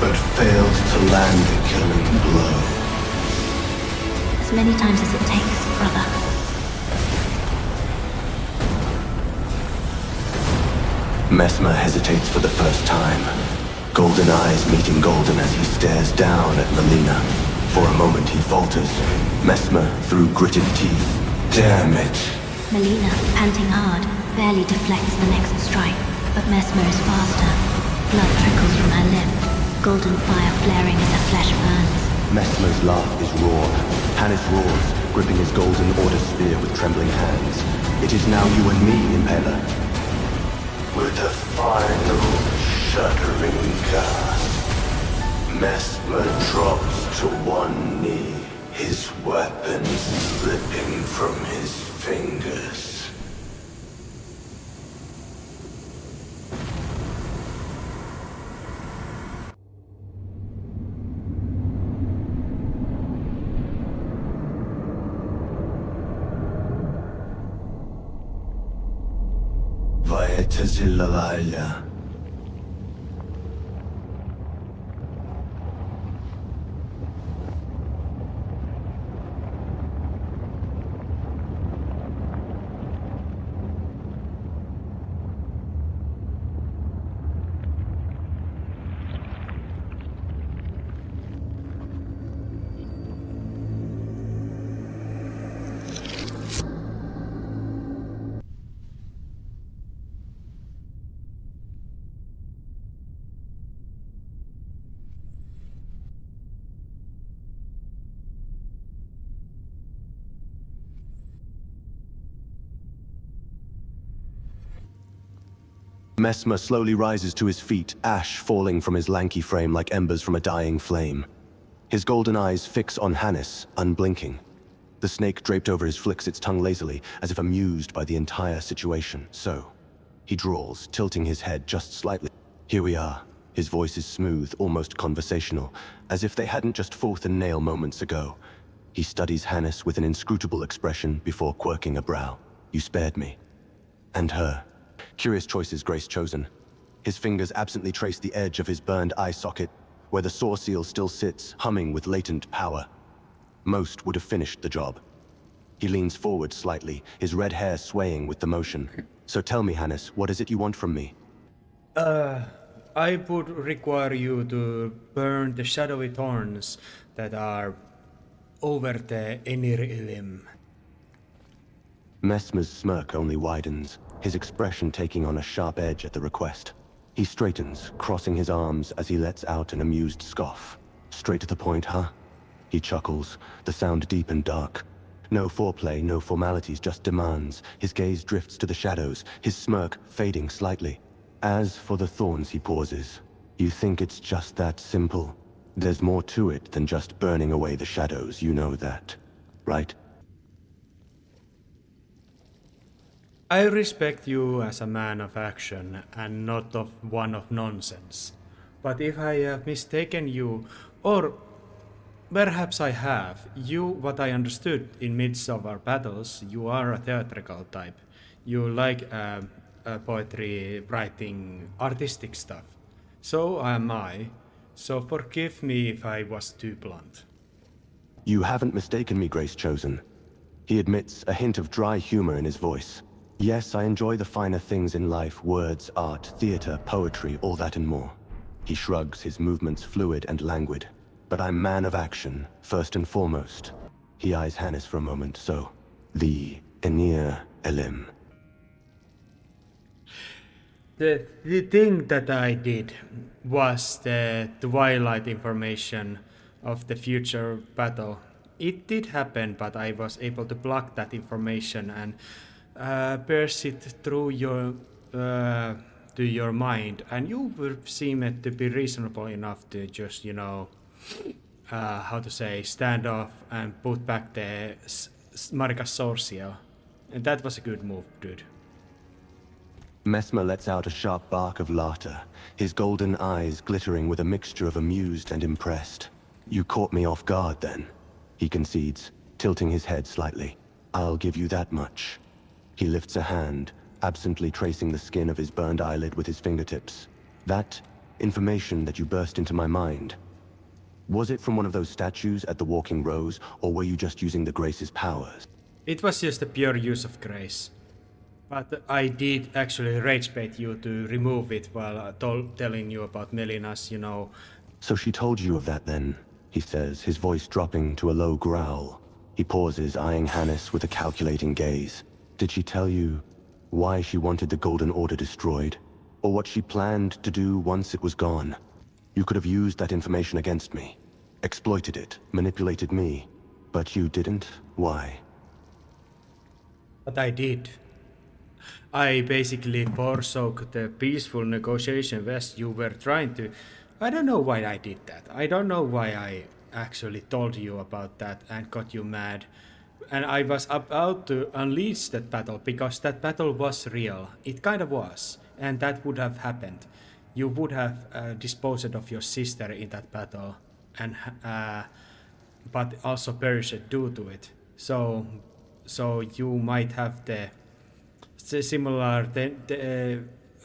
but fails to land the killing blow. As many times as it takes, brother. Messmer hesitates for the first time. Golden eyes meeting golden as he stares down at Melina. For a moment he falters. Messmer through gritted teeth. Damn it! Melina, panting hard, barely deflects the next strike, but Messmer is faster. Blood trickles from her lip, golden fire flaring as her flesh burns. Messmer's laugh is raw. Hannes roars, gripping his golden order spear with trembling hands. It is now you and me, Impaler. With a final shuddering gasp, Messmer drops to one knee, his weapon slipping from his fingers. ويتزل العليا. Messmer slowly rises to his feet, ash falling from his lanky frame like embers from a dying flame. His golden eyes fix on Hannes, unblinking. The snake draped over his flicks its tongue lazily, as if amused by the entire situation. So, he drawls, tilting his head just slightly. Here we are. His voice is smooth, almost conversational, as if they hadn't just fought a nail moments ago. He studies Hannes with an inscrutable expression before quirking a brow. You spared me. And her. Curious choices Grace chosen. His fingers absently trace the edge of his burned eye socket, where the saw seal still sits, humming with latent power. Most would have finished the job. He leans forward slightly, his red hair swaying with the motion. So tell me, Hannes, what is it you want from me? I would require you to burn the shadowy thorns that are over the Enir-Ilim. Messmer's smirk only widens, his expression taking on a sharp edge at the request. He straightens, crossing his arms as he lets out an amused scoff. Straight to the point, huh? He chuckles, the sound deep and dark. No foreplay, no formalities, just demands. His gaze drifts to the shadows, his smirk fading slightly. As for the thorns, he pauses. You think it's just that simple? There's more to it than just burning away the shadows, you know that, right? I respect you as a man of action and not of one of nonsense. But if I have mistaken you, or perhaps I have, what I understood in midst of our battles, you are a theatrical type. You like poetry, writing, artistic stuff. So am I. So forgive me if I was too blunt. You haven't mistaken me, Grace Chosen. He admits, a hint of dry humor in his voice. Yes, I enjoy the finer things in life, words, art, theater, poetry, all that and more. He shrugs, his movements fluid and languid. But I'm man of action, first and foremost. He eyes Hannes for a moment, so... The Enir-Ilim. The thing that I did was the twilight information of the future battle. It did happen, but I was able to block that information and pierce it through your to your mind, and you would seem it to be reasonable enough to just, how to say, stand off and put back the Marika Sorcia. And that was a good move, dude. Messmer lets out a sharp bark of laughter, his golden eyes glittering with a mixture of amused and impressed. You caught me off guard then, he concedes, tilting his head slightly. I'll give you that much. He lifts a hand, absently tracing the skin of his burned eyelid with his fingertips. That Information that you burst into my mind. Was it from one of those statues at the Walking Rose, or were you just using the Grace's powers? It was just a pure use of grace. But I did actually rage bait you to remove it while telling you about Melina's, So she told you of that then, he says, his voice dropping to a low growl. He pauses, eyeing Hannes with a calculating gaze. Did she tell you why she wanted the Golden Order destroyed? Or what she planned to do once it was gone? You could have used that information against me. Exploited it, manipulated me. But you didn't? Why? But I did. I basically forsook the peaceful negotiation West you were trying to... I don't know why I did that. I don't know why I actually told you about that and got you mad. And I was about to unleash that battle because that battle was real. It kind of was. And that would have happened. You would have disposed of your sister in that battle. And but also perished due to it. So you might have the similar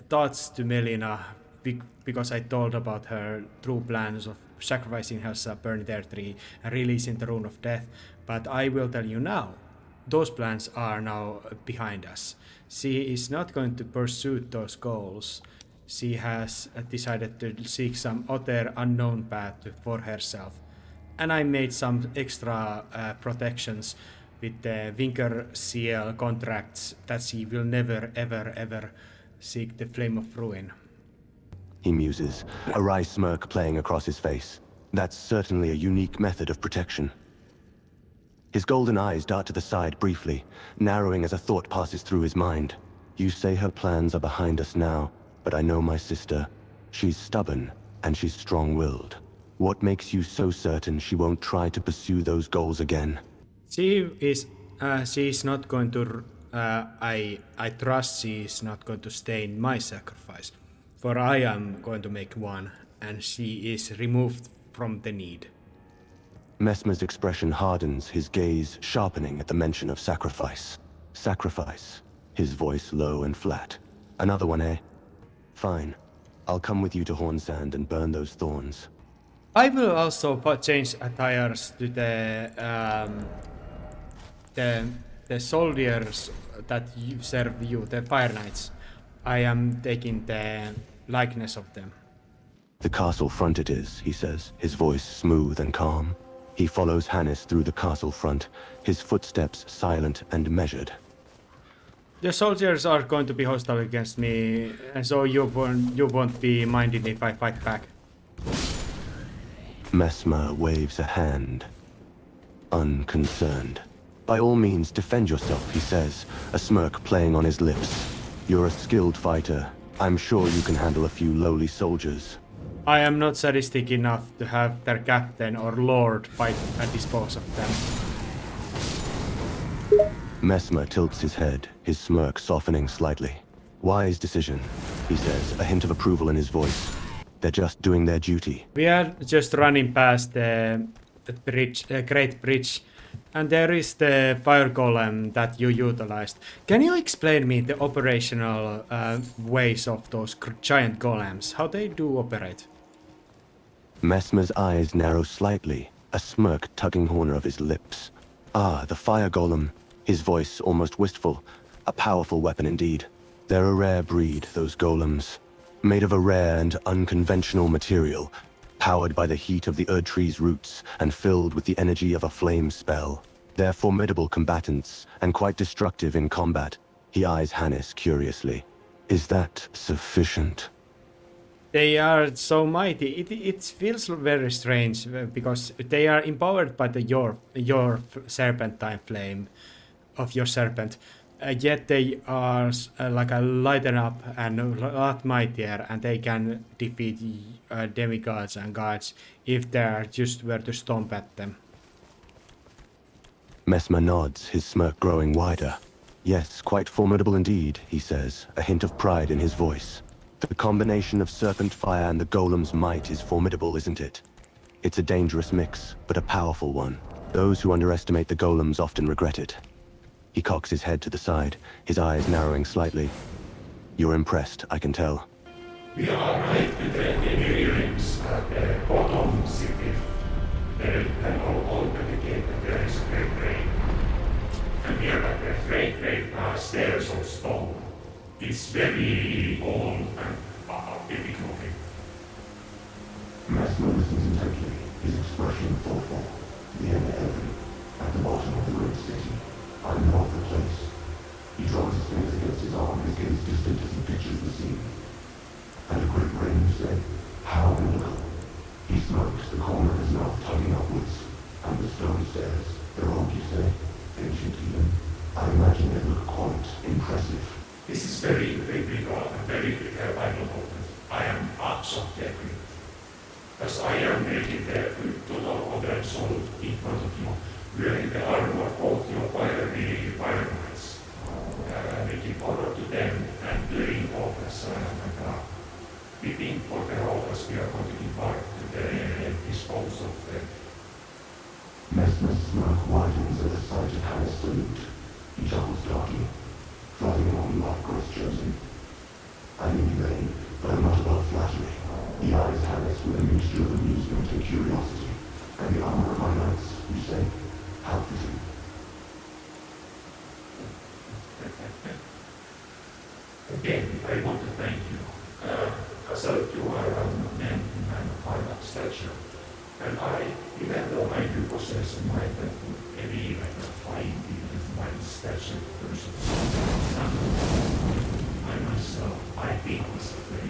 thoughts to Melina because I told about her true plans of sacrificing herself, burning their tree, and releasing the Rune of Death. But I will tell you now, those plans are now behind us. She is not going to pursue those goals. She has decided to seek some other unknown path for herself. And I made some extra protections with the Vinker Seal contracts that she will never ever seek the Flame of Ruin. He muses, a wry smirk playing across his face. That's certainly a unique method of protection. His golden eyes dart to the side briefly, narrowing as a thought passes through his mind. You say her plans are behind us now, but I know my sister. She's stubborn, and she's strong-willed. What makes you so certain she won't try to pursue those goals again? She's not going to... I trust she is not going to stay in my sacrifice. For I am going to make one, and she is removed from the need. Messmer's expression hardens, his gaze sharpening at the mention of sacrifice. Sacrifice. His voice low and flat. Another one, eh? Fine. I'll come with you to Hornsand and burn those thorns. I will also change attires to the soldiers that you serve you, the Fire Knights. I am taking the likeness of them. The castle front it is, he says, his voice smooth and calm. He follows Hannes through the castle front, his footsteps silent and measured. The soldiers are going to be hostile against me, and so you won't be minded if I fight back. Messmer waves a hand, unconcerned. By all means, defend yourself, he says, a smirk playing on his lips. You're a skilled fighter. I'm sure you can handle a few lowly soldiers. I am not sadistic enough to have their captain or lord fight and dispose of them. Messmer tilts his head, his smirk softening slightly. Wise decision, he says, a hint of approval in his voice. They're just doing their duty. We are just running past the bridge, great bridge, and there is the fire golem that you utilized. Can you explain me the operational ways of those giant golems, how they do operate? Messmer's eyes narrow slightly, a smirk tugging corner of his lips. Ah, the fire golem, his voice almost wistful. A powerful weapon indeed. They're a rare breed, those golems. Made of a rare and unconventional material, powered by the heat of the Erdtree's roots and filled with the energy of a flame spell. They're formidable combatants and quite destructive in combat. He eyes Hannes curiously. Is that sufficient? They are so mighty. It feels very strange because they are empowered by your serpentine flame of your serpent. Yet they are like a lighten up and a lot mightier, and they can defeat demigods and gods if they just were to stomp at them. Messmer nods, his smirk growing wider. Yes, quite formidable indeed, he says, a hint of pride in his voice. The combination of serpent fire and the golem's might is formidable, isn't it? It's a dangerous mix, but a powerful one. Those who underestimate the golems often regret it. He cocks his head to the side, his eyes narrowing slightly. You're impressed, I can tell. We are right with the Enir-Ilims at the bottom city. There can all open the gate and there is a great rain. And here at the great rain are stairs of stone. It's very old and difficult. Messmer listens intently, his expression thoughtful. The Enir-Ilim, at the bottom of the great city. I know the place. He draws his fingers against his arm, his gaze distant as he pictures the scene. And a great rain, you say? How biblical. He smirks, the corner of his mouth tugging upwards. And the stone stairs, they're old, you say? Ancient even. I imagine they look quite impressive. This is very biblical and very Bible. I am absolutely agree. As I am making the total of their soul in front of you, wearing the armor of your fiery fireworks, making honor to them and doing offers and we think for their offers we are going to give back to them and dispose of them. Messmer's smirk widens at the sight of Hannah's salute. He chuckles darkly, flattering on love grows chosen. I may be vain, but I'm not above flattery. He eyes Harris with a mixture of amusement and curiosity. And the armor of my knights, you say? How fitting. Again, I want to thank you. As you are a man and a fine stature. And I, even though I do possess a mind that would believe I can find even my stature person. I myself, I think was a very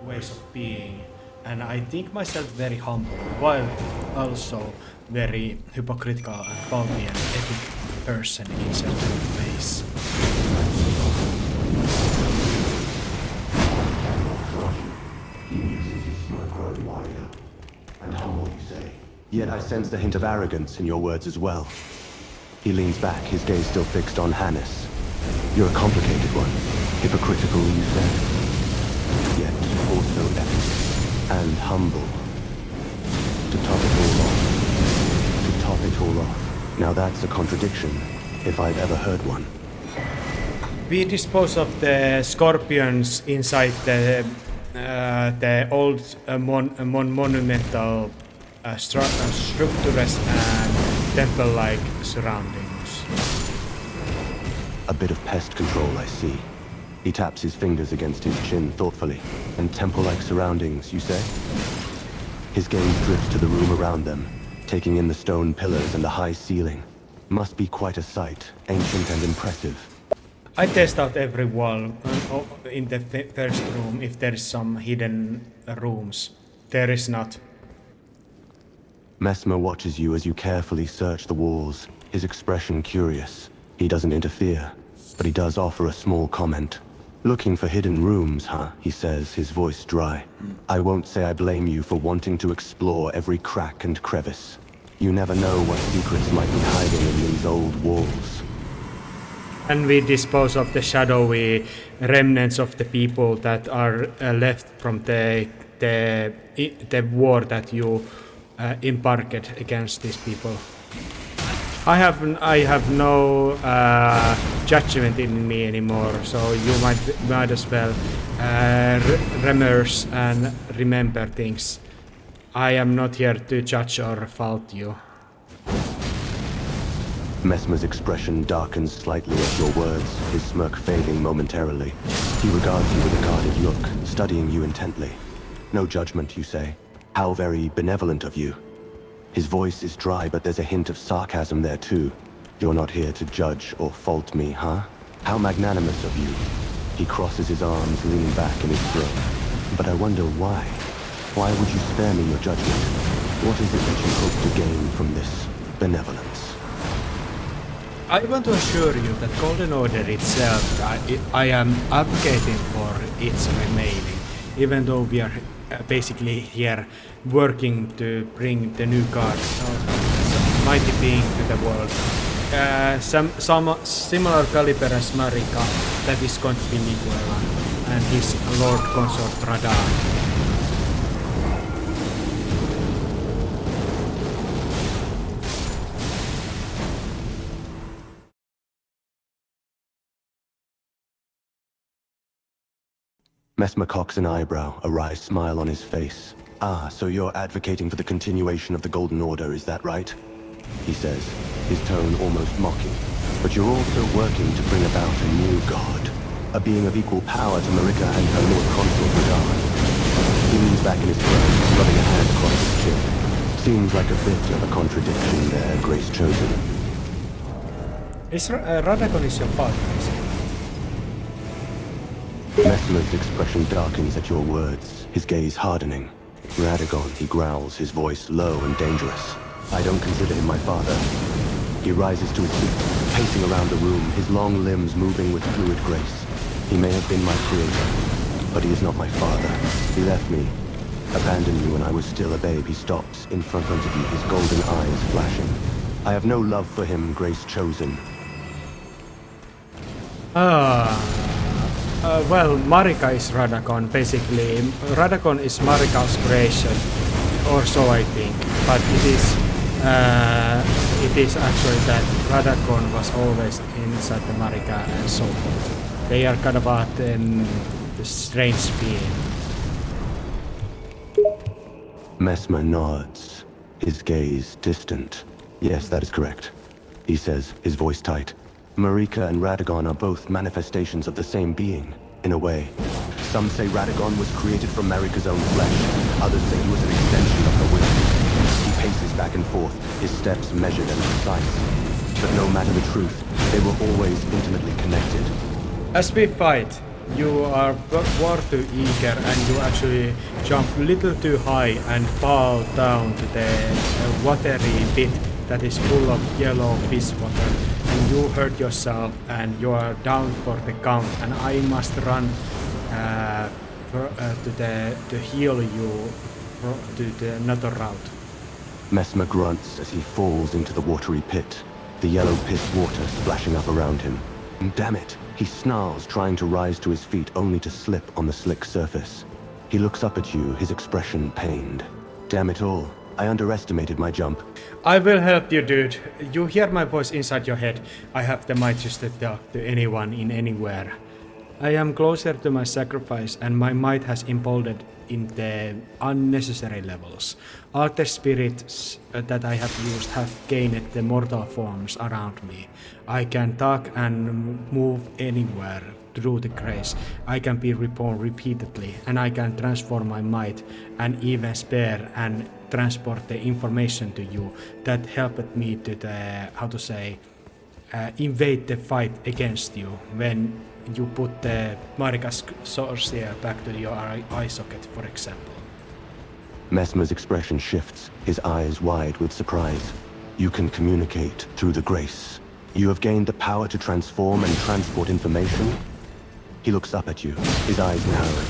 ways of being, and I think myself very humble, while also very hypocritical and faulty and ethic person in certain ways. Yet I sense a hint of arrogance in your words as well. He leans back, his gaze still fixed on Hannes. You're a complicated one. Hypocritical, you said. Yet also epic. And humble. To top it all off. To top it all off. Now that's a contradiction, if I've ever heard one. We dispose of the scorpions inside the old monumental structures and temple-like surroundings. A bit of pest control, I see. He taps his fingers against his chin thoughtfully. And temple-like surroundings, you say? His gaze drifts to the room around them, taking in the stone pillars and the high ceiling. Must be quite a sight, ancient and impressive. I test out every wall in the first room if there is some hidden rooms. There is not. Messmer watches you as you carefully search the walls, his expression curious. He doesn't interfere, but he does offer a small comment. Looking for hidden rooms, huh? He says, his voice dry. I won't say I blame you for wanting to explore every crack and crevice. You never know what secrets might be hiding in these old walls. And we dispose of the shadowy remnants of the people that are left from the war that you embarked against these people. I have no judgment in me anymore, so you might as well remorse and remember things. I am not here to judge or fault you. Messmer's expression darkens slightly at your words, his smirk fading momentarily. He regards you with a guarded look, studying you intently. No judgment, you say. How very benevolent of you. His voice is dry, but there's a hint of sarcasm there too. You're not here to judge or fault me, huh? How magnanimous of you. He crosses his arms, leaning back in his throne. But I wonder why. Why would you spare me your judgment? What is it that you hope to gain from this benevolence? I want to assure you that Golden Order itself, I am advocating for its remaining, even though we are basically here working to bring the new god, mighty being, to the world. Some similar caliber as Marika, that is going to be Niguela, and his Lord Consort Radar. Messmer cocks an eyebrow, a wry smile on his face. Ah, so you're advocating for the continuation of the Golden Order, is that right? He says, his tone almost mocking. But you're also working to bring about a new god, a being of equal power to Marika and her Lord Consort Radahn. He leans back in his throne, rubbing a hand across his chin. Seems like a bit of a contradiction there, Grace Chosen. Is Radagon is your father, is it? Messmer's expression darkens at your words, his gaze hardening. Radagon, he growls, his voice low and dangerous. I don't consider him my father. He rises to his feet, pacing around the room, his long limbs moving with fluid grace. He may have been my creator, but he is not my father. He left me, abandoned me when I was still a babe. He stops in front of you, his golden eyes flashing. I have no love for him, Grace Chosen. Well, Marika is Radagon, basically. Radagon is Marika's creation, or so I think. But it is actually that Radagon was always inside the Marika and so forth. They are kind of the strange being. Messmer nods, his gaze distant. Yes, that is correct. He says, his voice tight. Marika and Radagon are both manifestations of the same being, in a way. Some say Radagon was created from Marika's own flesh. Others say he was an extension of her will. He paces back and forth, his steps measured and precise. But no matter the truth, they were always intimately connected. As we fight, you are far too eager and you actually jump a little too high and fall down to the watery pit that is full of yellow piss water. And you hurt yourself and you are down for the count, and I must run to heal you to the another route. Messmer grunts as he falls into the watery pit, the yellow piss water splashing up around him. Damn it! He snarls, trying to rise to his feet only to slip on the slick surface. He looks up at you, his expression pained. Damn it all. I underestimated my jump. I will help you, dude. You hear my voice inside your head. I have the might just to talk to anyone in anywhere. I am closer to my sacrifice and my might has imploded in the unnecessary levels. All the spirits that I have used have gained the mortal forms around me. I can talk and move anywhere through the grace. I can be reborn repeatedly, and I can transform my might and even spare and transport the information to you that helped me to invade the fight against you when you put the Marika's sorcerer back to your eye socket, for example. Messmer's expression shifts, his eyes wide with surprise. You can communicate through the grace. You have gained the power to transform and transport information. He looks up at you, his eyes narrow.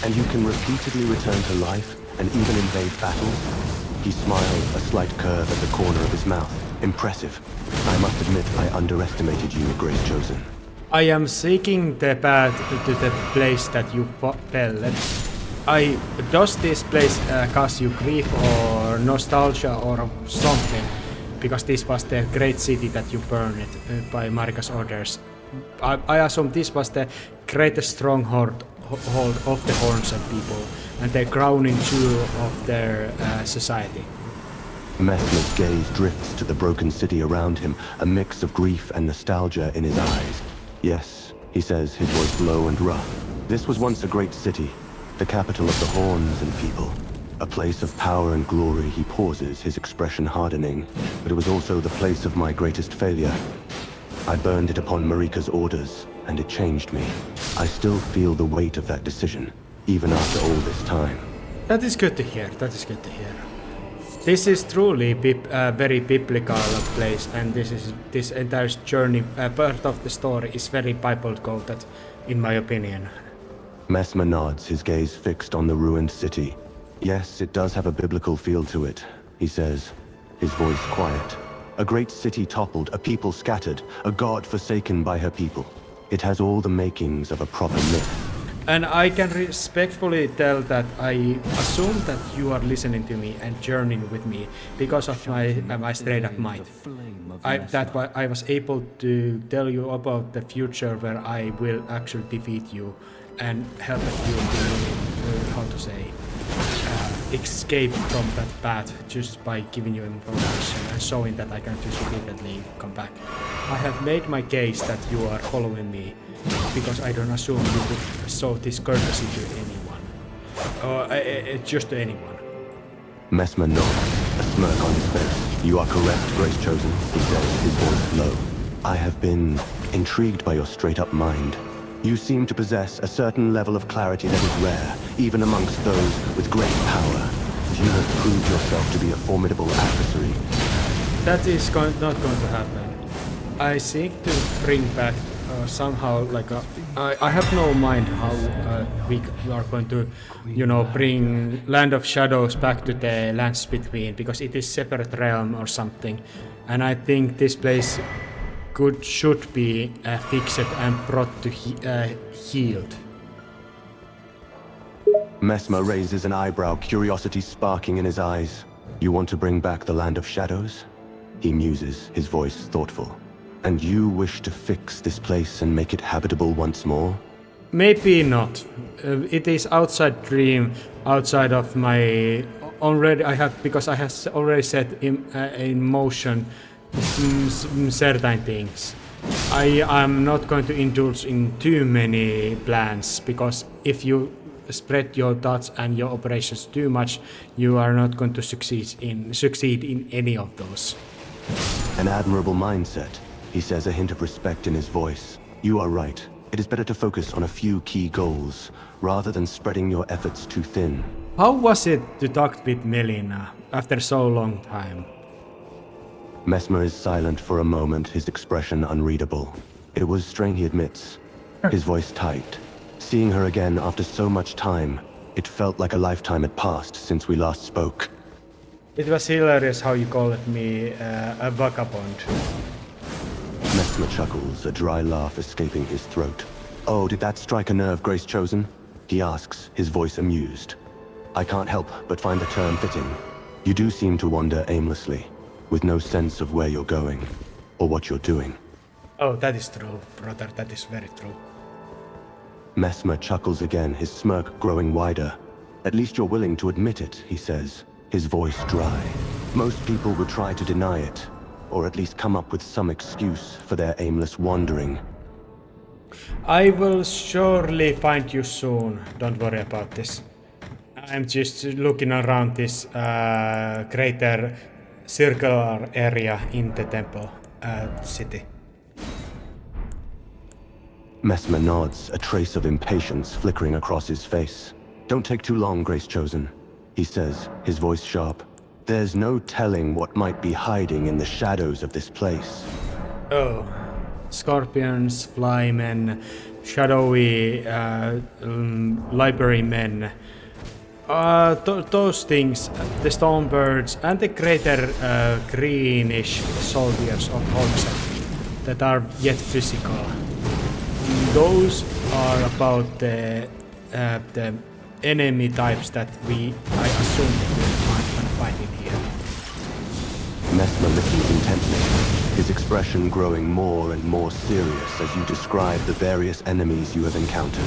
And you can repeatedly return to life and even invade battles? He smiles, a slight curve at the corner of his mouth. Impressive. I must admit I underestimated you, Grace Chosen. I am seeking the path to the place that you fell. Does this place cause you grief or nostalgia or something? Because this was the great city that you burned by Marika's orders. I assume this was the greatest stronghold of the Hornset people and the crowning jewel of their society. Messmer's gaze drifts to the broken city around him, a mix of grief and nostalgia in his eyes. Yes, he says, his voice low and rough. This was once a great city, the capital of the Horns and people. A place of power and glory. He pauses, his expression hardening. But it was also the place of my greatest failure. I burned it upon Marika's orders, and it changed me. I still feel the weight of that decision, even after all this time. That is good to hear, This is truly a very biblical place, and this entire journey, part of the story, is very Bible coded, in my opinion. Messmer nods, his gaze fixed on the ruined city. Yes, it does have a biblical feel to it, he says, his voice quiet. A great city toppled, a people scattered, a god forsaken by her people. It has all the makings of a proper myth. And I can respectfully tell that I assume that you are listening to me and journeying with me because of my straight up mind. That why I was able to tell you about the future where I will actually defeat you and help you to, how to say, escape from that path just by giving you information and showing that I can just repeatedly come back. I have made my case that you are following me because I don't assume you would show this courtesy to anyone. Or just to anyone. Messmer nods, a smirk on his face. You are correct, Grace Chosen, he says, his voice low. I have been intrigued by your straight-up mind. You seem to possess a certain level of clarity that is rare, even amongst those with great power. You have proved yourself to be a formidable adversary. That is not going to happen. I seek to bring back somehow like I have no mind how we are going to, bring Land of Shadows back to the lands between, because it is separate realm or something, and I think this place should be fixed and brought to healed. Messmer raises an eyebrow, curiosity sparking in his eyes. You want to bring back the Land of Shadows? He muses, his voice thoughtful. And you wish to fix this place and make it habitable once more? Maybe not. It is outside dream, outside of my because I have already set in motion certain things. I am not going to indulge in too many plans, because if you spread your thoughts and your operations too much, you are not going to succeed in any of those. An admirable mindset. He says, a hint of respect in his voice. You are right. It is better to focus on a few key goals, rather than spreading your efforts too thin. How was it to talk with Melina after so long time? Messmer is silent for a moment, his expression unreadable. It was strained, he admits. His voice tight. Seeing her again after so much time, it felt like a lifetime had passed since we last spoke. It was hilarious how you called me a vagabond. Messmer chuckles, a dry laugh escaping his throat. Oh, did that strike a nerve, Grace Chosen? He asks, his voice amused. I can't help but find the term fitting. You do seem to wander aimlessly, with no sense of where you're going, or what you're doing. Oh, that is true, brother, that is very true. Messmer chuckles again, his smirk growing wider. At least you're willing to admit it, he says, his voice dry. Most people would try to deny it, or at least come up with some excuse for their aimless wandering. I will surely find you soon, don't worry about this. I'm just looking around this greater circular area in the temple city. Messmer nods, a trace of impatience flickering across his face. Don't take too long, Grace Chosen, he says, his voice sharp. There's no telling what might be hiding in the shadows of this place. Oh, scorpions, flymen, shadowy library men. Those things, the stonebirds and the greater greenish soldiers of Holmset that are yet physical. Those are about the enemy types that I assume we will find in here. Messmer listens intently, his expression growing more and more serious as you describe the various enemies you have encountered.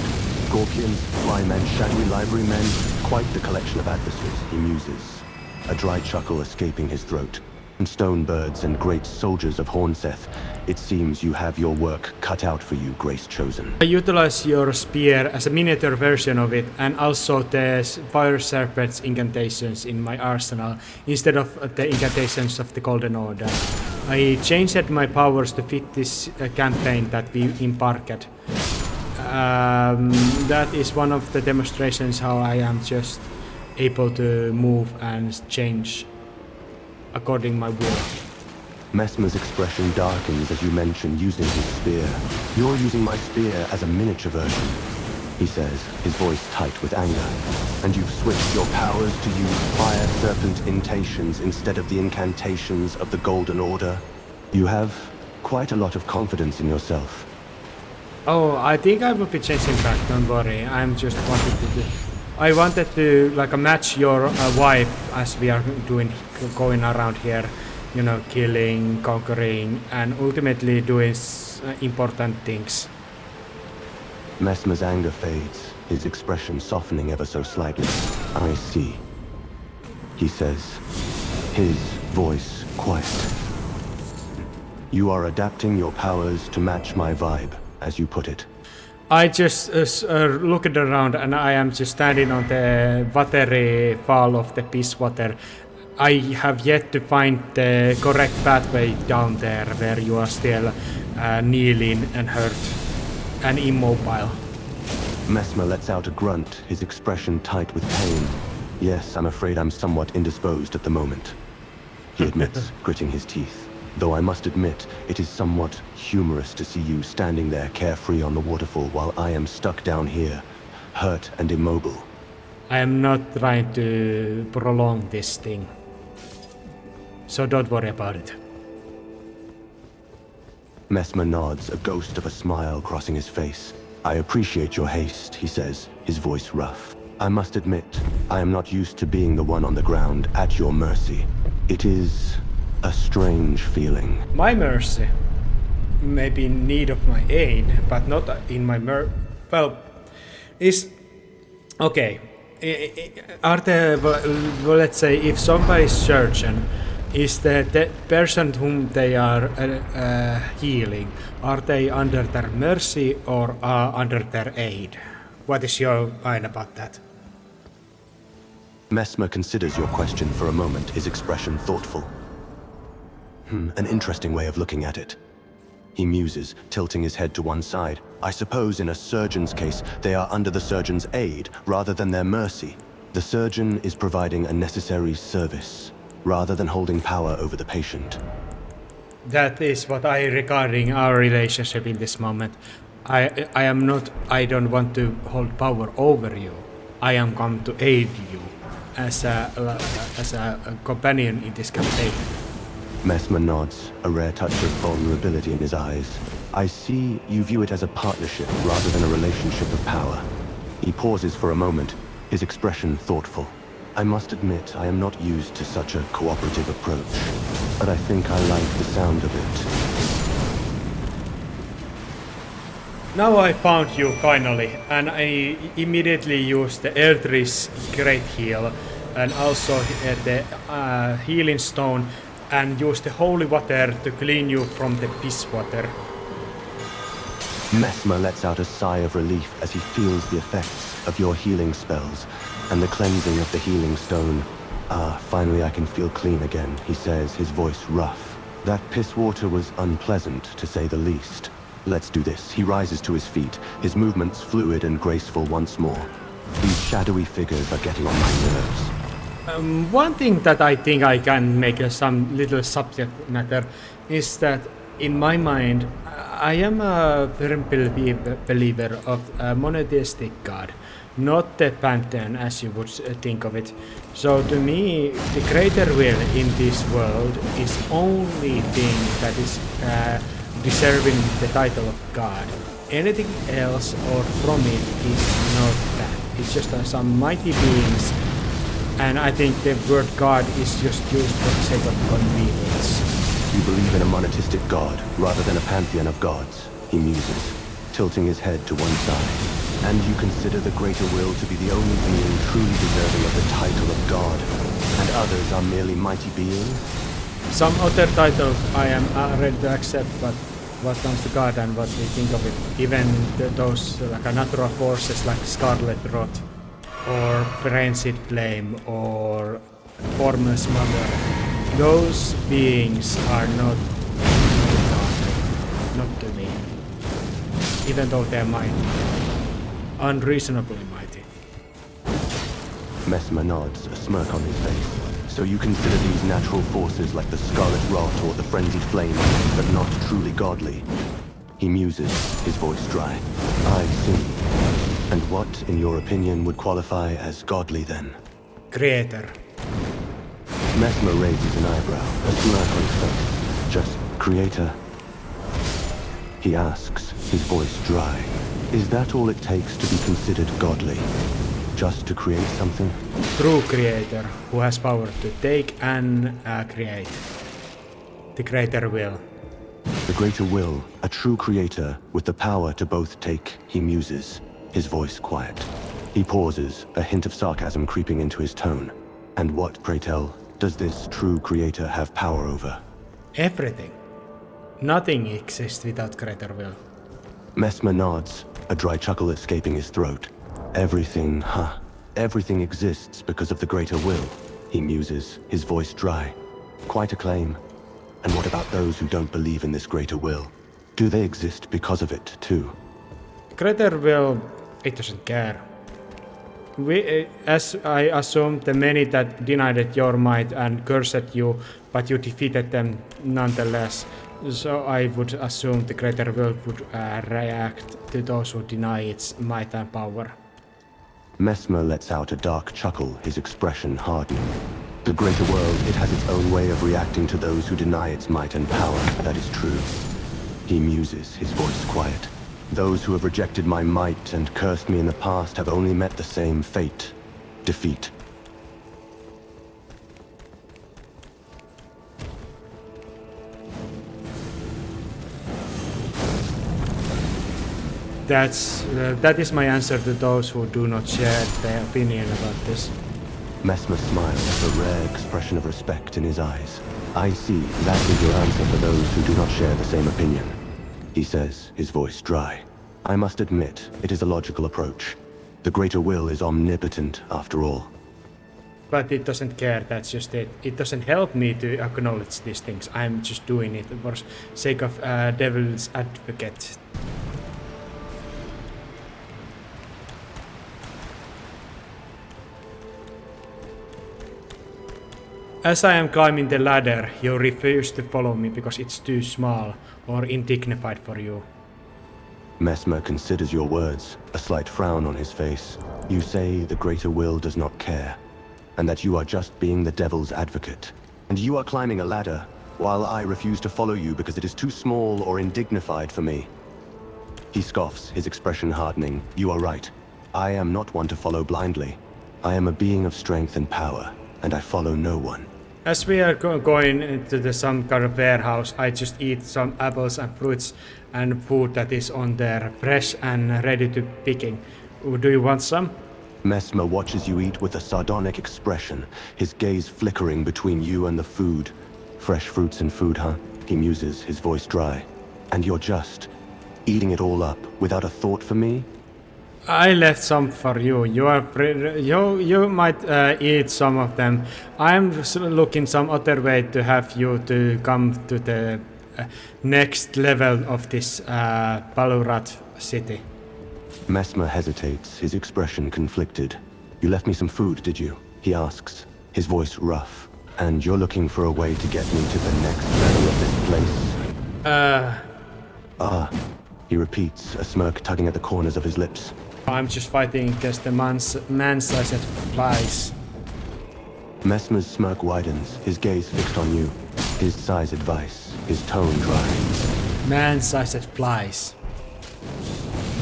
Scorpions, flymen, shadowy library men, quite the collection of adversaries, he muses, a dry chuckle escaping his throat. And stone birds and great soldiers of Hornseth, it seems you have your work cut out for you, Grace Chosen. I utilize your spear as a miniature version of it, and also the fire serpent's incantations in my arsenal instead of the incantations of the Golden Order. I changed my powers to fit this campaign that we embarked. That is one of the demonstrations how I am just able to move and change according my will. Messmer's expression darkens as you mention using his spear. You're using my spear as a miniature version, he says, his voice tight with anger. And you've switched your powers to use fire serpent incantations instead of the incantations of the Golden Order. You have quite a lot of confidence in yourself. Oh, I think I will be changing back, don't worry. I'm just wanted to do... I wanted to like match your vibe as we are going around here, you know, killing, conquering, and ultimately doing important things. Messmer's anger fades, his expression softening ever so slightly. I see. He says, his voice quiet. You are adapting your powers to match my vibe, as you put it. I just looked around and I am just standing on the watery fall of the piss water. I have yet to find the correct pathway down there where you are still kneeling and hurt and immobile. Messmer lets out a grunt, his expression tight with pain. Yes, I'm afraid I'm somewhat indisposed at the moment. He admits, gritting his teeth. Though I must admit, it is somewhat humorous to see you standing there carefree on the waterfall while I am stuck down here, hurt and immobile. I am not trying to prolong this thing. So don't worry about it. Messmer nods, a ghost of a smile crossing his face. I appreciate your haste, he says, his voice rough. I must admit, I am not used to being the one on the ground, at your mercy. It is a strange feeling. My mercy may be in need of my aid, but not in my well, is... Okay. Are there, well, let's say, if somebody's surgeon is the person whom they are healing, are they under their mercy or under their aid? What is your mind about that? Messmer considers your question for a moment, his expression thoughtful. An interesting way of looking at it. He muses, tilting his head to one side. I suppose in a surgeon's case, they are under the surgeon's aid rather than their mercy. The surgeon is providing a necessary service, rather than holding power over the patient. That is what I regarding our relationship in this moment. I don't want to hold power over you. I am come to aid you as a companion in this campaign. Messmer nods, a rare touch of vulnerability in his eyes. I see you view it as a partnership rather than a relationship of power. He pauses for a moment, his expression thoughtful. I must admit, I am not used to such a cooperative approach, but I think I like the sound of it. Now I found you finally, and I immediately used the Eldritch Great Heal and also the Healing Stone and used the holy water to clean you from the piss water. Messmer lets out a sigh of relief as he feels the effects of your healing spells and the cleansing of the healing stone. Finally I can feel clean again, he says, his voice rough. That piss water was unpleasant, to say the least. Let's do this. He rises to his feet, his movements fluid and graceful once more. These shadowy figures are getting on my nerves. One thing that I think I can make some little subject matter is that in my mind I am a firm believer of a monotheistic god, not the pantheon as you would think of it. So to me, the greater will in this world is only thing that is deserving the title of god. Anything else or from it is not that. It's just some mighty beings. And I think the word God is just used for the sake of convenience. You believe in a monotheistic god, rather than a pantheon of gods, he muses, tilting his head to one side. And you consider the greater will to be the only being truly deserving of the title of god, and others are merely mighty beings? Some other titles I am ready to accept, but what comes to God and what we think of it, even those like natural forces like Scarlet Rot, or Frenzied Flame, or Formless Mother, those beings are not to me, even though they're mighty, unreasonably mighty. Messmer nods, a smirk on his face. So you consider these natural forces like the Scarlet Rot or the Frenzied Flame, but not truly godly? He muses, his voice dry. I see. And what, in your opinion, would qualify as godly then? Creator. Messmer raises an eyebrow, a smirk on his face. Just creator? He asks, his voice dry. Is that all it takes to be considered godly? Just to create something? True creator who has power to take and create. The greater will. The greater will, a true creator with the power to both take, he muses, his voice quiet. He pauses, a hint of sarcasm creeping into his tone. And what, pray tell, does this true creator have power over? Everything. Nothing exists without greater will. Messmer nods, a dry chuckle escaping his throat. Everything, everything exists because of the greater will, he muses, his voice dry. Quite a claim. And what about those who don't believe in this greater will? Do they exist because of it, too? Greater will, it doesn't care. As I assume, the many that denied your might and cursed you, but you defeated them nonetheless. So I would assume the greater will would react to those who deny its might and power. Messmer lets out a dark chuckle, his expression hardening. The greater world, it has its own way of reacting to those who deny its might and power, that is true. He muses, his voice quiet. Those who have rejected my might and cursed me in the past have only met the same fate. Defeat. That is my answer to those who do not share their opinion about this. Messmer smiles, a rare expression of respect in his eyes. I see, that is your answer for those who do not share the same opinion. He says, his voice dry. I must admit, it is a logical approach. The greater will is omnipotent, after all. But it doesn't care, that's just it. It doesn't help me to acknowledge these things. I'm just doing it for sake of devil's advocate. As I am climbing the ladder, you refuse to follow me because it's too small or undignified for you. Messmer considers your words, a slight frown on his face. You say the greater will does not care, and that you are just being the devil's advocate. And you are climbing a ladder, while I refuse to follow you because it is too small or indignified for me. He scoffs, his expression hardening. You are right. I am not one to follow blindly. I am a being of strength and power, and I follow no one. As we are going into some kind of warehouse, I just eat some apples and fruits and food that is on there, fresh and ready to picking. Do you want some? Messmer watches you eat with a sardonic expression, his gaze flickering between you and the food. Fresh fruits and food, huh? He muses, his voice dry. And you're just eating it all up without a thought for me? I left some for you. You might eat some of them. I'm looking some other way to have you to come to the next level of this Balurat city. Messmer hesitates, his expression conflicted. You left me some food, did you? He asks, his voice rough. And you're looking for a way to get me to the next level of this place? He repeats, a smirk tugging at the corners of his lips. I'm just fighting against the man-sized flies. Messmer's smirk widens, his gaze fixed on you. His size advice, his tone dry. Man-sized flies.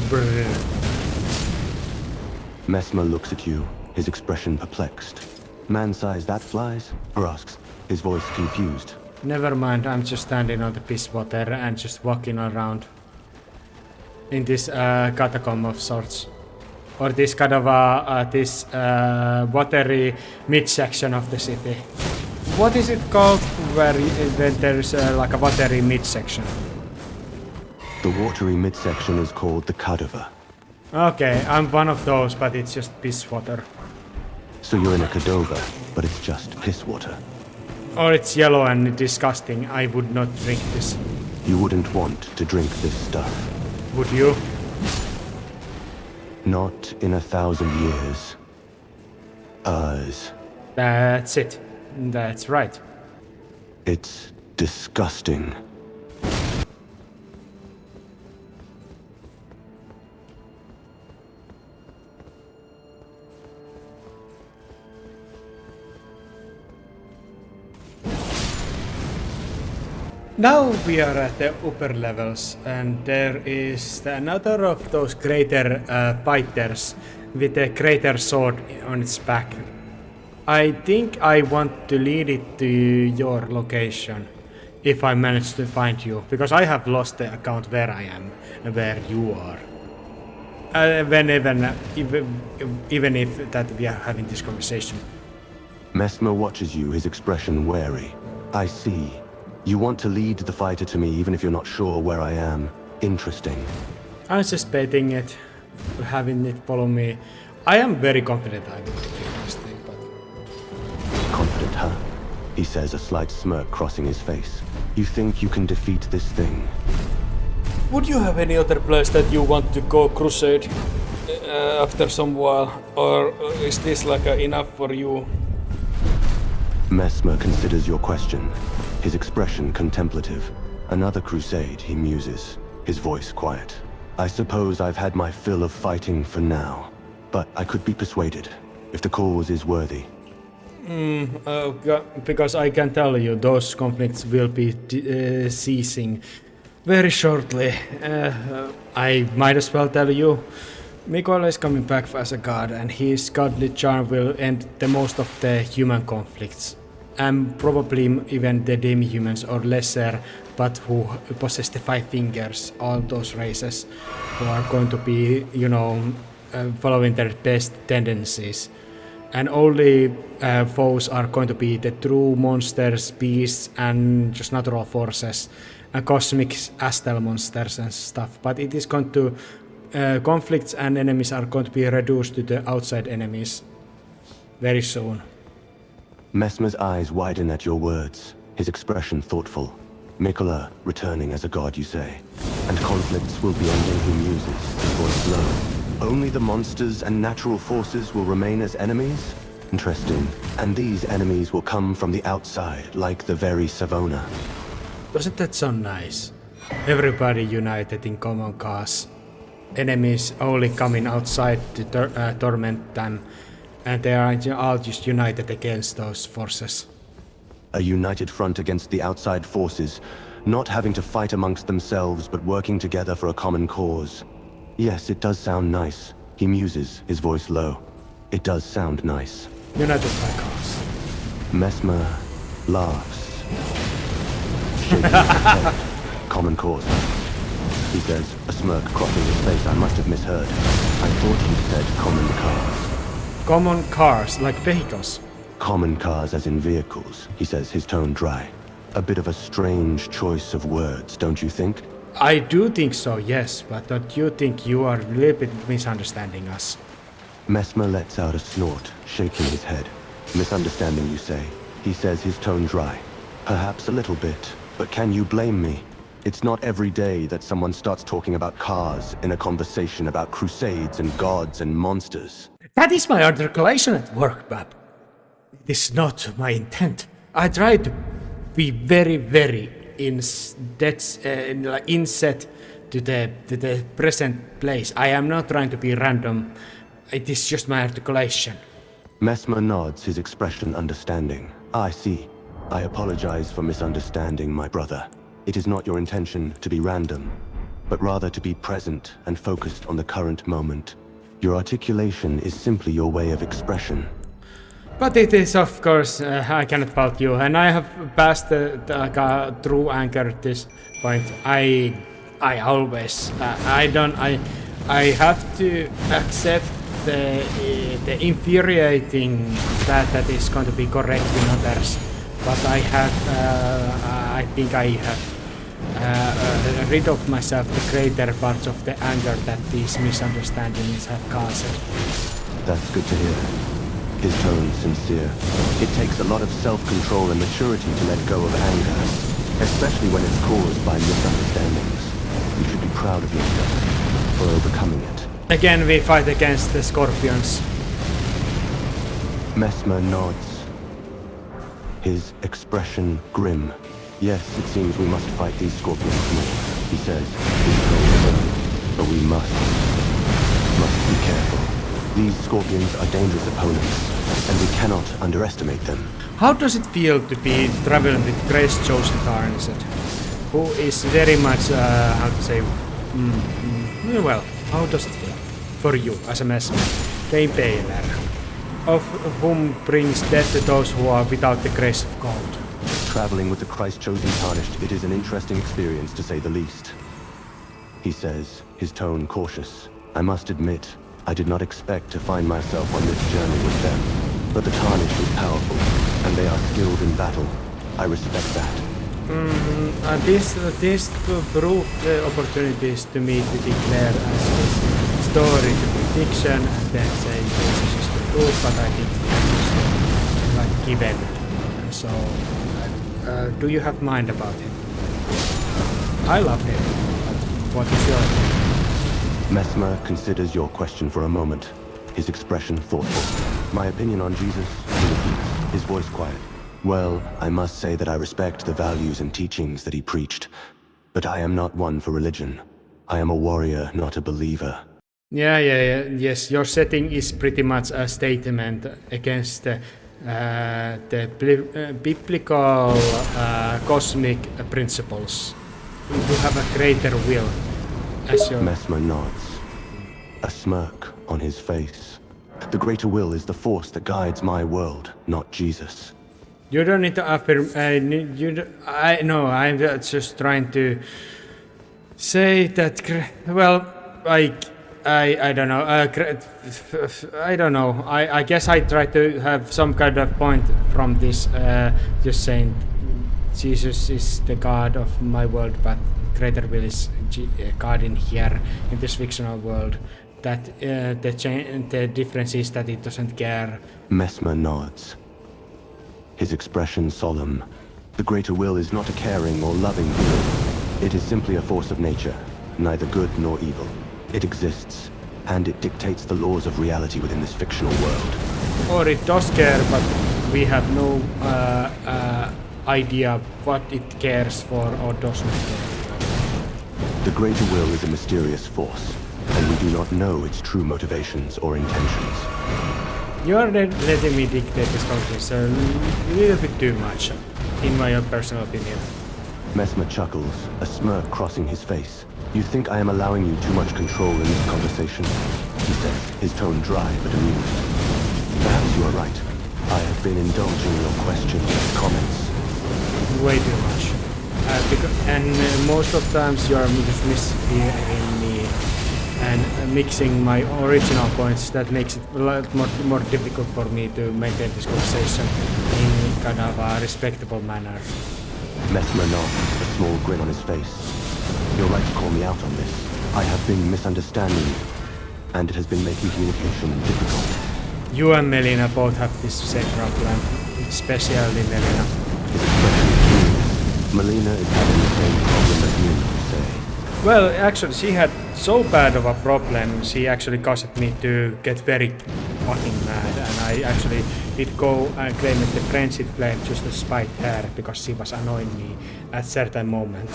Brr. Messmer looks at you, his expression perplexed. Man-size that flies? Or asks, his voice confused. Never mind, I'm just standing on the piss water and just walking around. In this catacomb of sorts. Or this kind of watery midsection of the city. What is it called when there is like a watery midsection? The watery midsection is called the Kadova. Okay, I'm one of those, but it's just piss water. So you're in a Kadova, but it's just piss water. Or it's yellow and disgusting. I would not drink this. You wouldn't want to drink this stuff. Would you? Not in 1,000 years. That's it. That's right. It's disgusting. Now we are at the upper levels, and there is another of those greater fighters with a greater sword on its back. I think I want to lead it to your location, if I manage to find you, because I have lost the account where I am and where you are. Even if that we are having this conversation. Messmer watches you, his expression wary. I see. You want to lead the fighter to me even if you're not sure where I am. Interesting. I'm just betting it, having it follow me. I am very confident I will defeat this thing, but... Confident, huh? He says, a slight smirk crossing his face. You think you can defeat this thing? Would you have any other place that you want to go crusade after some while? Or is this like enough for you? Messmer considers your question, his expression contemplative. Another crusade, he muses, his voice quiet. I suppose I've had my fill of fighting for now, but I could be persuaded, if the cause is worthy. Because I can tell you, those conflicts will be ceasing very shortly. I might as well tell you, Mikola is coming back as a god, and his godly charm will end the most of the human conflicts. And probably even the demi-humans or lesser, but who possess the 5 fingers, all those races who are going to be, following their best tendencies. And only foes are going to be the true monsters, beasts, and just natural forces, and cosmic astral monsters and stuff. But it is going to conflicts and enemies are going to be reduced to the outside enemies very soon. Messmer's eyes widen at your words, his expression thoughtful. Mikola returning as a god, you say. And conflicts will be ending, he muses, his voice low. Only the monsters and natural forces will remain as enemies? Interesting. And these enemies will come from the outside, like the very Savona. Doesn't that sound nice? Everybody united in common cause. Enemies only coming outside to torment them, and they are all just united against those forces. A united front against the outside forces, not having to fight amongst themselves, but working together for a common cause. Yes, it does sound nice. He muses, his voice low. It does sound nice. United by cause. Messmer laughs. Shaking his head. Common cause. He says, a smirk crossing his face. I must have misheard. I thought you said common cars. Common cars, like vehicles. Common cars as in vehicles, he says, his tone dry. A bit of a strange choice of words, don't you think? I do think so, yes, but don't you think you are a little bit misunderstanding us? Messmer lets out a snort, shaking his head. Misunderstanding, you say? He says, his tone dry. Perhaps a little bit, but can you blame me? It's not every day that someone starts talking about cars in a conversation about crusades and gods and monsters. That is my articulation at work, Bab. It is not my intent. I try to be very inset to the present place. I am not trying to be random. It is just my articulation. Messmer nods, his expression understanding. I see. I apologize for misunderstanding, my brother. It is not your intention to be random, but rather to be present and focused on the current moment. Your articulation is simply your way of expression. But it is, of course, I cannot fault you, and I have passed the true anger at this point. I always, I have to accept the infuriating that is going to be correct in others. But I think I have rid of myself the greater parts of the anger that these misunderstandings have caused. That's good to hear. His tone sincere. It takes a lot of self-control and maturity to let go of anger, especially when it's caused by misunderstandings. You should be proud of yourself for overcoming it. Again, we fight against the scorpions. Messmer nods. His expression grim. Yes, it seems we must fight these scorpions more, he says, his tone firm. But we must be careful. These scorpions are dangerous opponents, and we cannot underestimate them. How does it feel to be traveling with Grace Joseph Arnset? who is very much, how to say, well, how does it feel for you as a Messmer, the Impaler, of whom brings death to those who are without the grace of God? Traveling with the Christ-chosen tarnished, it is an interesting experience to say the least. He says, his tone cautious. I must admit, I did not expect to find myself on this journey with them. But the tarnished is powerful, and they are skilled in battle. I respect that. This proved the opportunities to me to declare as his story to be fiction and then say this is the truth, but I think it's like given. And so, do you have mind about him? I love him. What is your opinion? Messmer considers your question for a moment, his expression thoughtful. My opinion on Jesus, he repeats, his voice quiet. Well, I must say that I respect the values and teachings that he preached, but I am not one for religion. I am a warrior, not a believer. Yes, your setting is pretty much a statement against the biblical cosmic principles. You have a greater will. Messmer nods, a smirk on his face. The greater will is the force that guides my world, not Jesus. You don't need to affirm. I know. I'm just trying to say that. Well, I don't know. I don't know. I guess I try to have some kind of point from this. Just saying, Jesus is the God of my world, but greater will is God in here, in this fictional world. That the difference is that it doesn't care. Messmer nods, his expression solemn. The greater will is not a caring or loving being. It is simply a force of nature, neither good nor evil. It exists, and it dictates the laws of reality within this fictional world. Or it does care, but we have no idea what it cares for or doesn't care for. The greater will is a mysterious force, and we do not know its true motivations or intentions. You are letting me dictate this conversation a little bit too much, in my personal opinion. Messmer chuckles, a smirk crossing his face. You think I am allowing you too much control in this conversation? He says, his tone dry but amused. Perhaps you are right. I have been indulging your questions and comments. Way too much. Most of the times you are just mishearing me and mixing my original points. That makes it a lot more difficult for me to maintain this conversation in kind of a respectable manner. Messmer nods, a small grin on his face. You're right to call me out on this. I have been misunderstanding you, and it has been making communication difficult. You and Melina both have this same problem, especially Melina. His expression is curious. Melina is having the same problem as you say. Well, actually, she had so bad of a problem, she actually caused me to get very fucking mad, and I actually did go and claim it the friendship claim just to spite her, because she was annoying me at certain moment.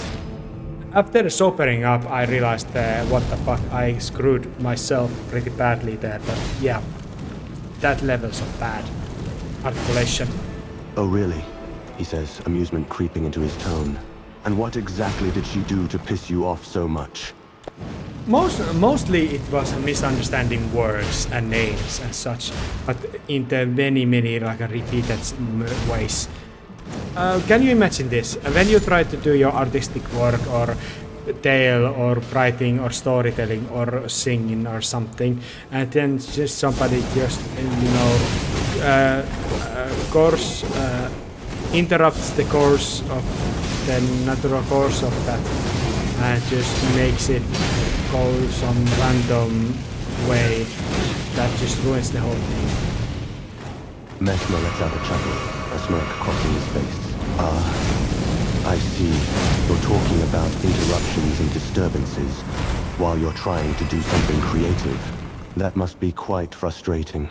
After sobering up, I realized what the fuck, I screwed myself pretty badly there, but yeah, that level's of bad articulation. Oh really? He says, amusement creeping into his tone. And what exactly did she do to piss you off so much? Mostly it was misunderstanding words and names and such, but in the many like repeated ways. Can you imagine this? When you try to do your artistic work or tale or writing or storytelling or singing or something, and then just somebody just, interrupts the course of the natural course of that and just makes it go some random way that just ruins the whole thing. Messmer lets out a chuckle, a smirk crossing his face. I see. You're talking about interruptions and disturbances while you're trying to do something creative. That must be quite frustrating.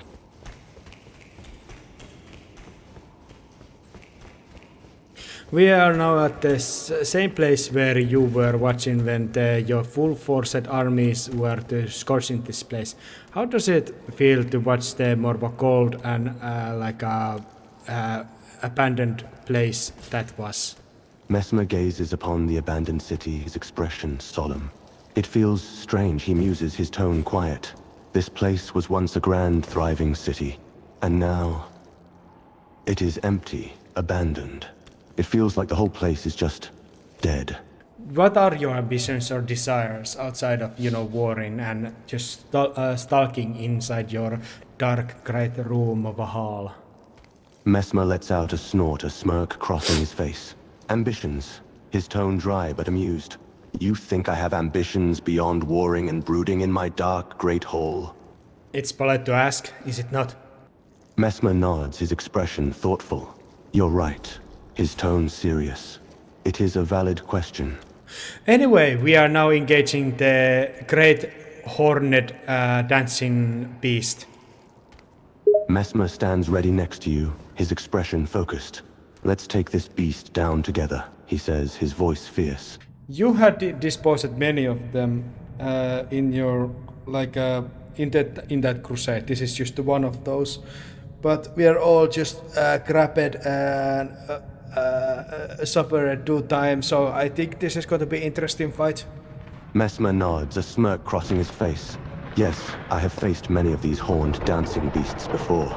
We are now at the same place where you were watching when your full-forced armies were to scorch in this place. How does it feel to watch the more cold and abandoned place that was? Messmer gazes upon the abandoned city, his expression solemn. It feels strange, he muses, his tone quiet. This place was once a grand, thriving city, and now it is empty, abandoned. It feels like the whole place is just dead. What are your ambitions or desires outside of, warring and just stalking inside your dark, great room of a hall? Messmer lets out a snort, a smirk crossing his face. Ambitions. His tone dry but amused. You think I have ambitions beyond warring and brooding in my dark, great hall? It's polite to ask, is it not? Messmer nods, his expression thoughtful. You're right. His tone serious. It is a valid question. Anyway, we are now engaging the great horned dancing beast. Messmer stands ready next to you, his expression focused. Let's take this beast down together, he says, his voice fierce. You had disposed many of them in your in that crusade. This is just one of those, but we are all just grabbed and suffered due time. So I think this is going to be an interesting fight. Messmer nods, a smirk crossing his face. Yes, I have faced many of these horned dancing beasts before,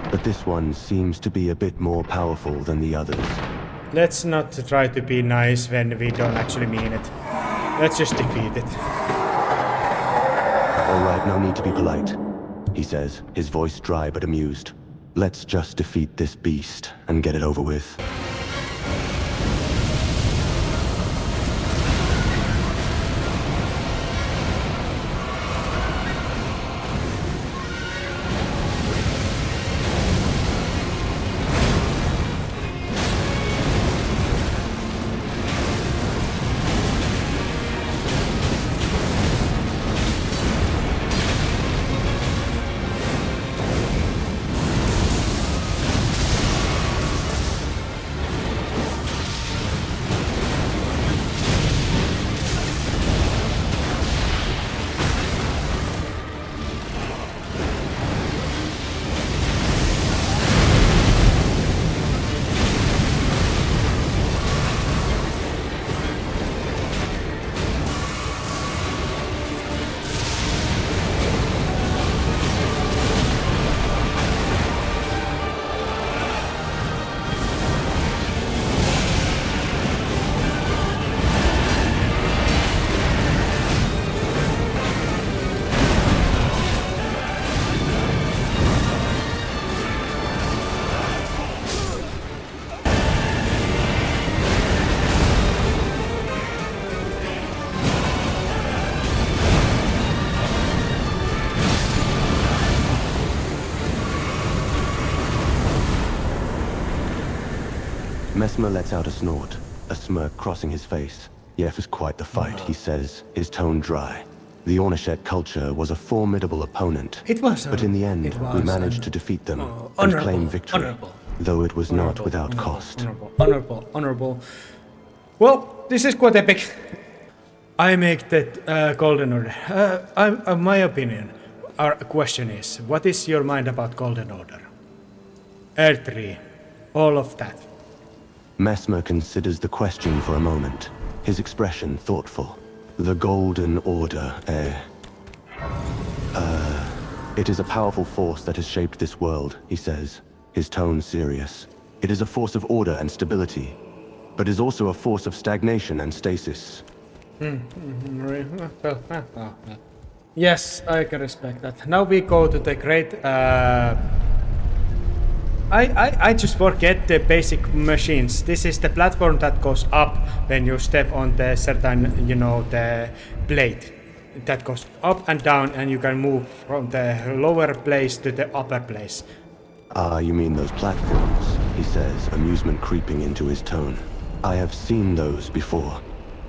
but this one seems to be a bit more powerful than the others. Let's not try to be nice when we don't actually mean it. Let's just defeat it. All right, no need to be polite, he says, his voice dry but amused. Let's just defeat this beast and get it over with. Messmer lets out a snort, a smirk crossing his face. Yes, it was quite the fight, he says, his tone dry. The Ornishet culture was a formidable opponent. It was. But in the end, we managed to defeat them and claim victory, though it was not without cost. Honorable. Well, this is quite epic. I make that Golden Order. My opinion, our question is, what is your mind about Golden Order? Earth-3, all of that. Messmer considers the question for a moment, his expression thoughtful. The Golden Order, it is a powerful force that has shaped this world, he says, his tone serious. It is a force of order and stability, but is also a force of stagnation and stasis. Yes, I can respect that. Now we go to the great... I just forget the basic machines. This is the platform that goes up when you step on the certain, the blade. That goes up and down, and you can move from the lower place to the upper place. Ah, you mean those platforms, he says, amusement creeping into his tone. I have seen those before.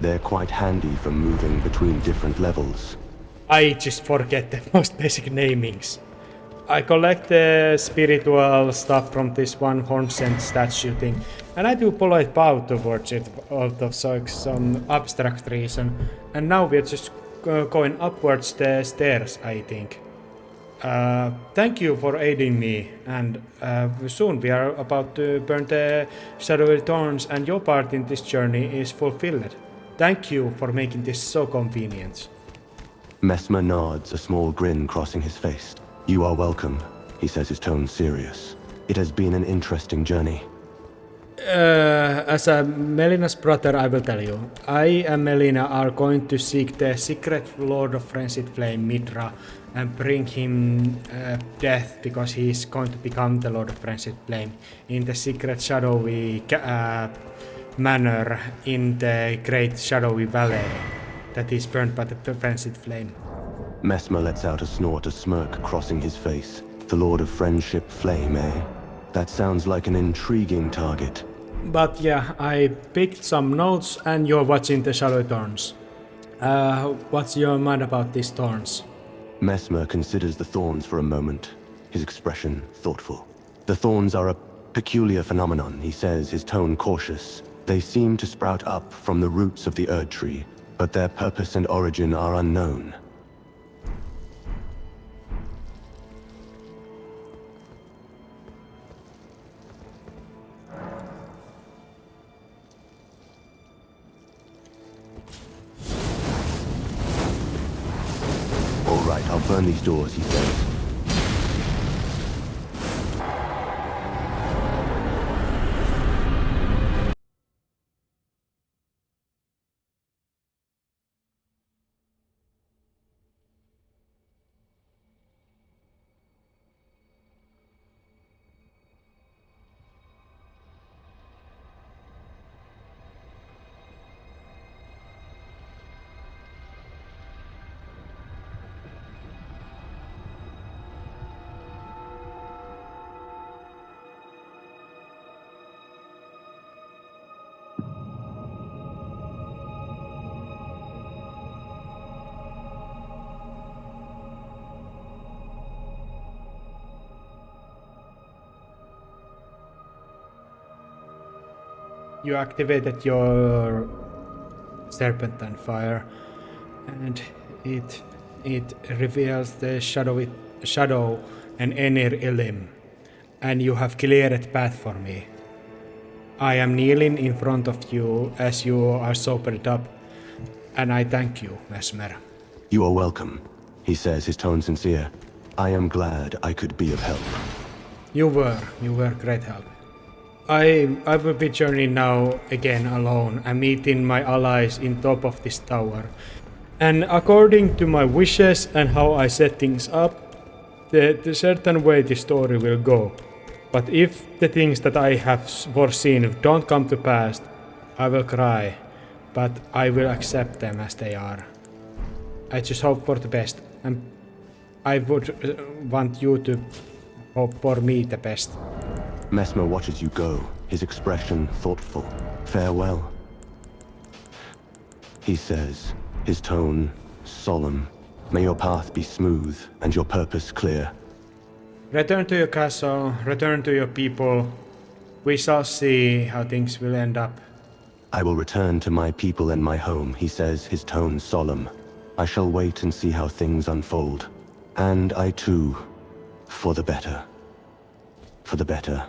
They're quite handy for moving between different levels. I just forget the most basic namings. I collect the spiritual stuff from this one horn-sent statue thing, and I do polite bow towards it out of some abstract reason. And now we're just going upwards the stairs, I think. Thank you for aiding me, and soon we are about to burn the shadowy thorns, and your part in this journey is fulfilled. Thank you for making this so convenient. Messmer nods, a small grin crossing his face. You are welcome, he says, his tone serious. It has been an interesting journey. As a Melina's brother, I will tell you. I and Melina are going to seek the secret Lord of Frenzied Flame, Midra, and bring him death, because he is going to become the Lord of Frenzied Flame in the secret shadowy manor in the great shadowy valley that is burned by the Frenzied Flame. Messmer lets out a snort, a smirk crossing his face. The Lord of Friendship Flame, eh? That sounds like an intriguing target. But yeah, I picked some notes and you're watching the shadowy thorns. What's your mind about these thorns? Messmer considers the thorns for a moment, his expression thoughtful. The thorns are a peculiar phenomenon, he says, his tone cautious. They seem to sprout up from the roots of the Erd tree, but their purpose and origin are unknown. All right, I'll burn these doors, he says. You activated your serpentine fire, and it reveals the shadow and Enir-Ilim, and you have cleared path for me. I am kneeling in front of you as you are sobered up, and I thank you, Messmer. You are welcome, he says, his tone sincere. I am glad I could be of help. You were great help. I will be journeying now again alone and meeting my allies in top of this tower. And according to my wishes and how I set things up, the certain way the story will go. But if the things that I have foreseen don't come to pass, I will cry, but I will accept them as they are. I just hope for the best, and I would want you to hope for me the best. Messmer watches you go, his expression thoughtful. Farewell, he says, his tone solemn. May your path be smooth and your purpose clear. Return to your castle, return to your people. We shall see how things will end up. I will return to my people and my home, he says, his tone solemn. I shall wait and see how things unfold. And I too, for the better. For the better.